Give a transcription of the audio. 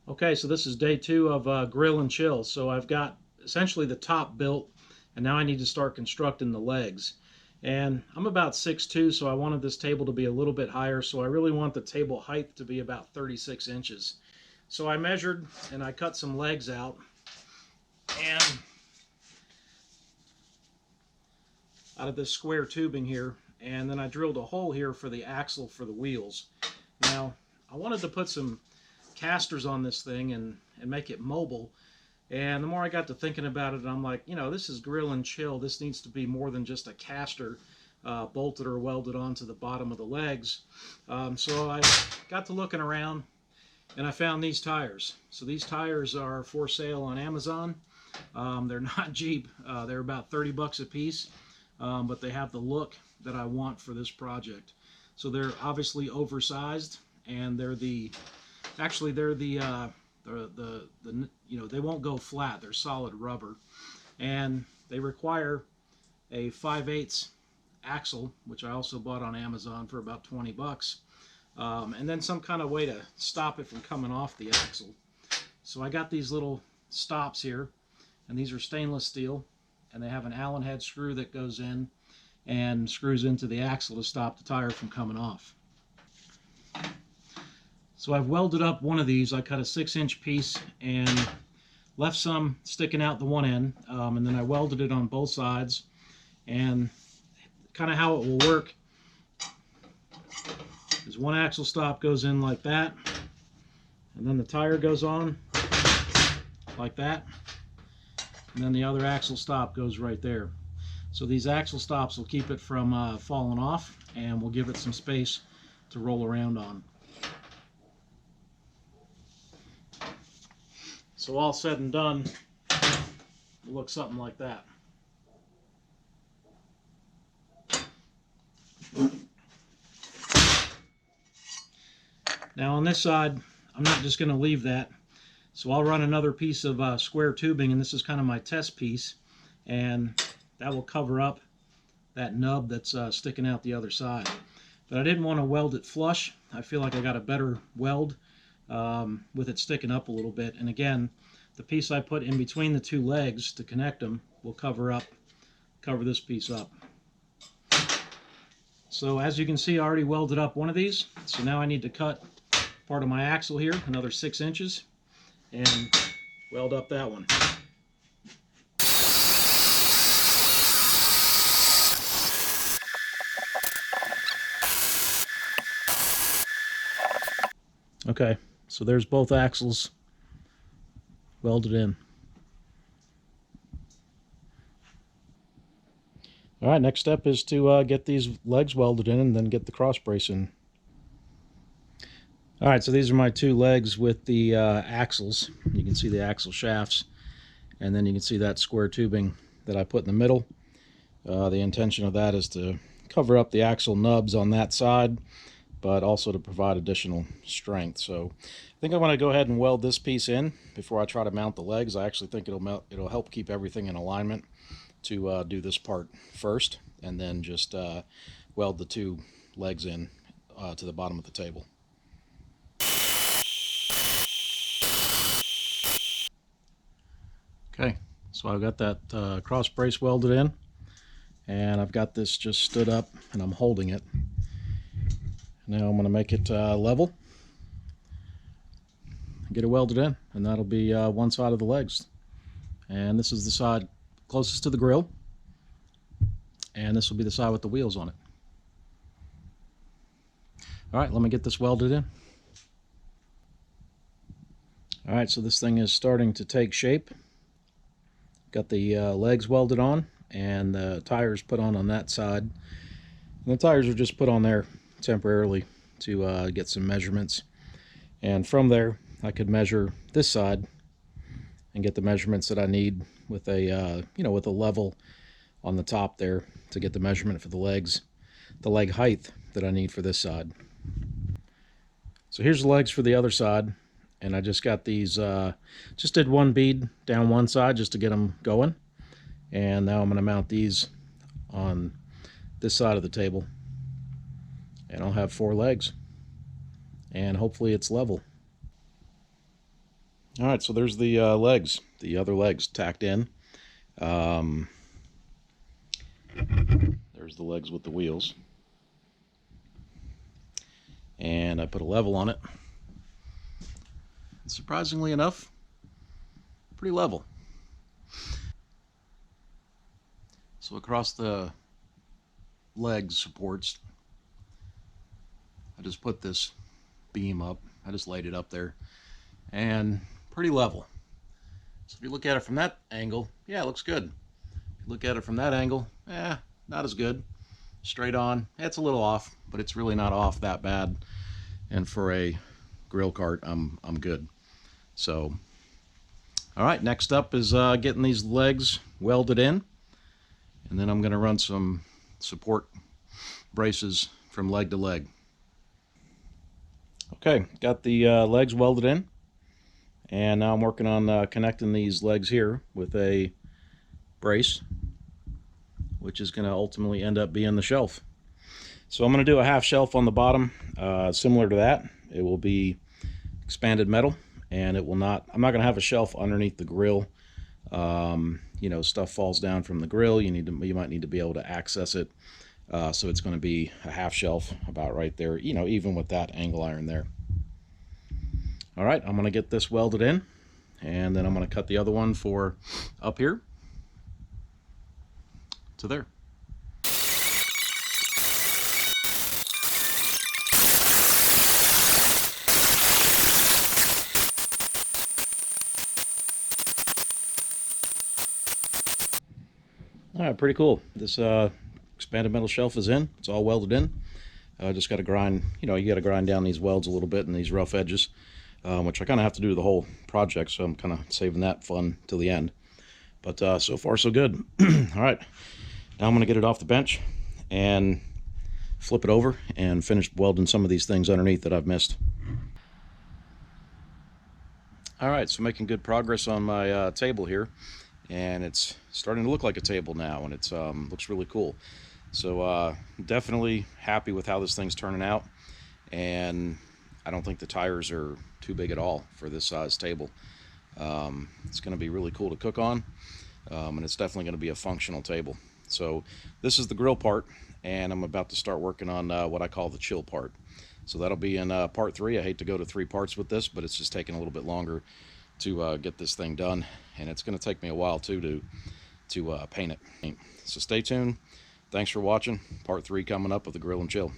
Okay, so this is day two of grill and chill. So I've got essentially the top built, and now I need to start constructing the legs. And I'm about 6'2", so I wanted this table to be a little bit higher, so I really want the table height to be about 36 inches. So I measured and I cut some legs out, and out of this square tubing here, and then I drilled a hole here for the axle for the wheels. Now, I wanted to put some casters on this thing and make it mobile. And the more I got to thinking about it, I'm like, this is grill and chill. This needs to be more than just a caster bolted or welded onto the bottom of the legs. So I got to looking around and I found these tires. So these tires are for sale on Amazon. They're not cheap. They're about 30 bucks a piece, but they have the look that I want for this project. So they're obviously oversized, and they're the they won't go flat. They're solid rubber, and they require a 5/8 axle, which I also bought on Amazon for about 20 bucks, and then some kind of way to stop it from coming off the axle. So I got these little stops here, and these are stainless steel, and they have an Allen head screw that goes in and screws into the axle to stop the tire from coming off. So I've welded up one of these. I cut a 6-inch piece and left some sticking out the one end, and then I welded it on both sides. And kind of how it will work is one axle stop goes in like that, and then the tire goes on like that, and then the other axle stop goes right there. So these axle stops will keep it from falling off, and will give it some space to roll around on. So all said and done, it looks something like that. Now on this side, I'm not just going to leave that. So I'll run another piece of square tubing, and this is kind of my test piece, and that will cover up that nub that's sticking out the other side. But I didn't want to weld it flush. I feel like I got a better weld with it sticking up a little bit. And again, the piece I put in between the two legs to connect them will cover this piece up. So as you can see, I already welded up one of these. So now I need to cut part of my axle here, another 6 inches, and weld up that one. Okay, so there's both axles welded in. All right, next step is to get these legs welded in and then get the cross brace in. All right, so these are my two legs with the axles. You can see the axle shafts, and then you can see that square tubing that I put in the middle. The intention of that is to cover up the axle nubs on that side, but also to provide additional strength. So I think I want to go ahead and weld this piece in before I try to mount the legs. I actually think it'll help keep everything in alignment to do this part first, and then just weld the two legs in to the bottom of the table. Okay, so I've got that cross brace welded in, and I've got this just stood up and I'm holding it. Now I'm going to make it level, get it welded in, and that'll be one side of the legs. And this is the side closest to the grill, and this will be the side with the wheels on it. All right, let me get this welded in. All right, so this thing is starting to take shape. Got the legs welded on and the tires put on that side. And the tires are just put on there temporarily to get some measurements. And from there, I could measure this side and get the measurements that I need with a with a level on the top there to get the measurement for the legs, the leg height that I need for this side. So here's the legs for the other side, and I just got these, just did one bead down one side just to get them going, and now I'm going to mount these on this side of the table, and I'll have 4 legs, and hopefully it's level. All right, so there's the legs, the other legs tacked in. Um, there's the legs with the wheels. And I put a level on it. Surprisingly enough, pretty level. So across the leg supports, I just put this beam up. I just laid it up there, and pretty level. So if you look at it from that angle, yeah, it looks good. If you look at it from that angle, not as good. Straight on, it's a little off, but it's really not off that bad. And for a grill cart, I'm good. So, all right, next up is getting these legs welded in, and then I'm going to run some support braces from leg to leg. Okay, got the legs welded in, and now I'm working on connecting these legs here with a brace, which is going to ultimately end up being the shelf. So I'm going to do a half shelf on the bottom, similar to that. It will be expanded metal, and it will not, I'm not going to have a shelf underneath the grill. You know, stuff falls down from the grill. You might need to be able to access it. So it's going to be a half shelf about right there, you know, even with that angle iron there. All right, I'm going to get this welded in, and then I'm going to cut the other one for up here to there. All right, pretty cool. This expanded metal shelf is in. It's all welded in. Just got to grind, you know, you got to grind down these welds a little bit and these rough edges, which I kind of have to do the whole project, so I'm kind of saving that fun till the end. But so far, so good. All right, now I'm going to get it off the bench and flip it over and finish welding some of these things underneath that I've missed. All right, so making good progress on my table here, and it's starting to look like a table now, and it's looks really cool. So definitely happy with how this thing's turning out, and I don't think the tires are too big at all for this size table. It's going to be really cool to cook on, and it's definitely going to be a functional table. So this is the grill part, and I'm about to start working on what I call the chill part. So that'll be in part 3. I hate to go to 3 parts with this, but it's just taking a little bit longer to get this thing done, and it's going to take me a while too to paint it. So stay tuned. Thanks for watching. Part 3 coming up with the grill and chill.